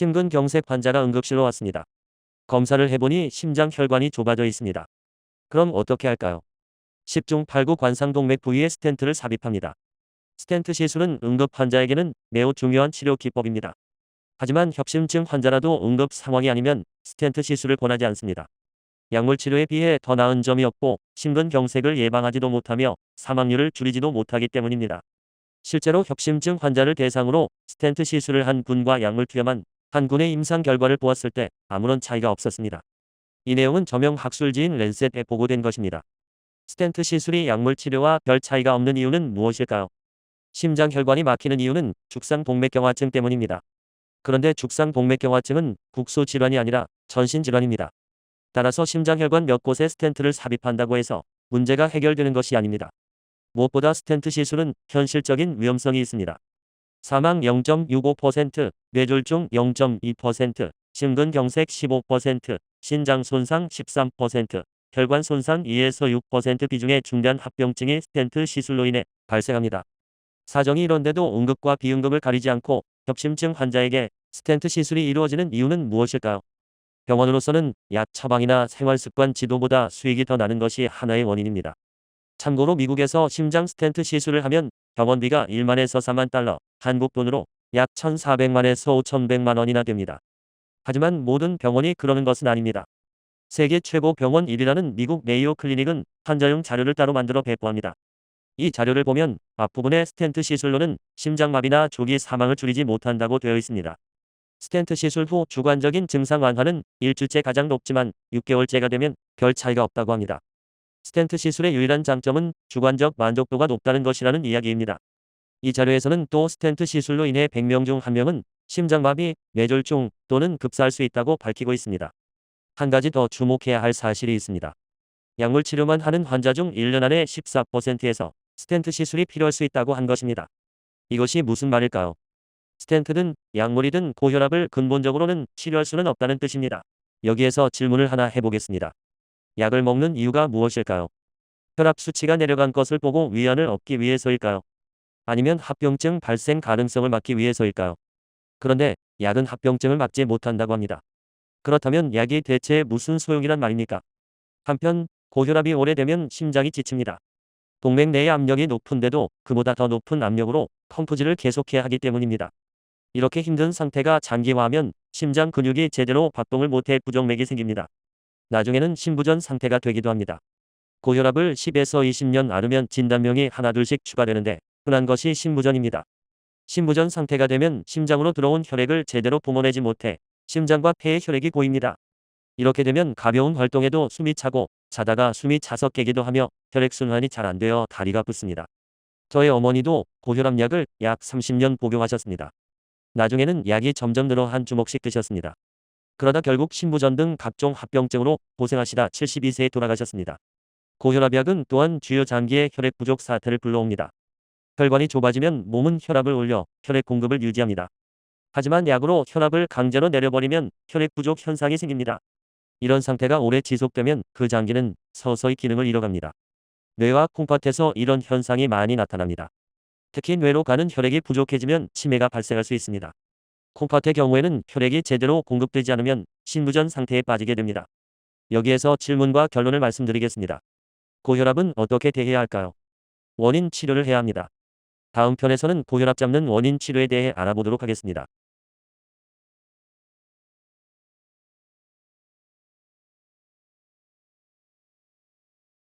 심근경색 환자가 응급실로 왔습니다. 검사를 해보니 심장 혈관이 좁아져 있습니다. 그럼 어떻게 할까요? 10중 8구 관상동맥 부위에 스텐트를 삽입합니다. 스텐트 시술은 응급 환자에게는 매우 중요한 치료 기법입니다. 하지만 협심증 환자라도 응급 상황이 아니면 스텐트 시술을 권하지 않습니다. 약물 치료에 비해 더 나은 점이 없고 심근경색을 예방하지도 못하며 사망률을 줄이지도 못하기 때문입니다. 실제로 협심증 환자를 대상으로 스텐트 시술을 한 군과 약물 투여만 한 군의 임상 결과를 보았을 때 아무런 차이가 없었습니다. 이 내용은 저명 학술지인 랜셋에 보고된 것입니다. 스텐트 시술이 약물 치료와 별 차이가 없는 이유는 무엇일까요? 심장 혈관이 막히는 이유는 죽상동맥경화증 때문입니다. 그런데 죽상동맥경화증은 국소 질환이 아니라 전신 질환입니다. 따라서 심장혈관 몇 곳에 스텐트를 삽입한다고 해서 문제가 해결되는 것이 아닙니다. 무엇보다 스텐트 시술은 현실적인 위험성이 있습니다. 사망 0.65%, 뇌졸중 0.2%, 심근경색 15%, 신장 손상 13%, 혈관 손상 2에서 6% 비중의 중대한 합병증이 스텐트 시술로 인해 발생합니다. 사정이 이런데도 응급과 비응급을 가리지 않고 협심증 환자에게 스텐트 시술이 이루어지는 이유는 무엇일까요? 병원으로서는 약 처방이나 생활습관 지도보다 수익이 더 나는 것이 하나의 원인입니다. 참고로 미국에서 심장 스텐트 시술을 하면 병원비가 1만에서 4만 달러, 한국 돈으로 약 1,400만에서 5,100만 원이나 됩니다. 하지만 모든 병원이 그러는 것은 아닙니다. 세계 최고 병원 1위라는 미국 메이오 클리닉은 환자용 자료를 따로 만들어 배포합니다. 이 자료를 보면 앞부분의 스텐트 시술로는 심장마비나 조기 사망을 줄이지 못한다고 되어 있습니다. 스텐트 시술 후 주관적인 증상 완화는 1주째 가장 높지만 6개월째가 되면 별 차이가 없다고 합니다. 스텐트 시술의 유일한 장점은 주관적 만족도가 높다는 것이라는 이야기입니다. 이 자료에서는 또 스텐트 시술로 인해 100명 중 1명은 심장마비, 뇌졸중 또는 급사할 수 있다고 밝히고 있습니다. 한 가지 더 주목해야 할 사실이 있습니다. 약물 치료만 하는 환자 중 1년 안에 14%에서 스텐트 시술이 필요할 수 있다고 한 것입니다. 이것이 무슨 말일까요? 스텐트든 약물이든 고혈압을 근본적으로는 치료할 수는 없다는 뜻입니다. 여기에서 질문을 하나 해보겠습니다. 약을 먹는 이유가 무엇일까요? 혈압 수치가 내려간 것을 보고 위안을 얻기 위해서일까요? 아니면 합병증 발생 가능성을 막기 위해서일까요? 그런데 약은 합병증을 막지 못한다고 합니다. 그렇다면 약이 대체 무슨 소용이란 말입니까? 한편 고혈압이 오래되면 심장이 지칩니다. 동맥 내의 압력이 높은데도 그보다 더 높은 압력으로 펌프질을 계속해야 하기 때문입니다. 이렇게 힘든 상태가 장기화하면 심장 근육이 제대로 박동을 못해 부정맥이 생깁니다. 나중에는 심부전 상태가 되기도 합니다. 고혈압을 10에서 20년 앓으면 진단명이 하나둘씩 추가되는데 흔한 것이 심부전입니다. 심부전 상태가 되면 심장으로 들어온 혈액을 제대로 뿜어내지 못해 심장과 폐에 혈액이 고입니다. 이렇게 되면 가벼운 활동에도 숨이 차고 자다가 숨이 차서 깨기도 하며 혈액순환이 잘 안 되어 다리가 붓습니다. 저의 어머니도 고혈압 약을 약 30년 복용하셨습니다. 나중에는 약이 점점 늘어 한 주먹씩 드셨습니다. 그러다 결국 심부전 등 각종 합병증으로 고생하시다 72세에 돌아가셨습니다. 고혈압약은 또한 주요 장기의 혈액 부족 사태를 불러옵니다. 혈관이 좁아지면 몸은 혈압을 올려 혈액 공급을 유지합니다. 하지만 약으로 혈압을 강제로 내려버리면 혈액 부족 현상이 생깁니다. 이런 상태가 오래 지속되면 그 장기는 서서히 기능을 잃어갑니다. 뇌와 콩팥에서 이런 현상이 많이 나타납니다. 특히 뇌로 가는 혈액이 부족해지면 치매가 발생할 수 있습니다. 콩팥의 경우에는 혈액이 제대로 공급되지 않으면 심부전 상태에 빠지게 됩니다. 여기에서 질문과 결론을 말씀드리겠습니다. 고혈압은 어떻게 대해야 할까요? 원인 치료를 해야 합니다. 다음 편에서는 고혈압 잡는 원인 치료에 대해 알아보도록 하겠습니다.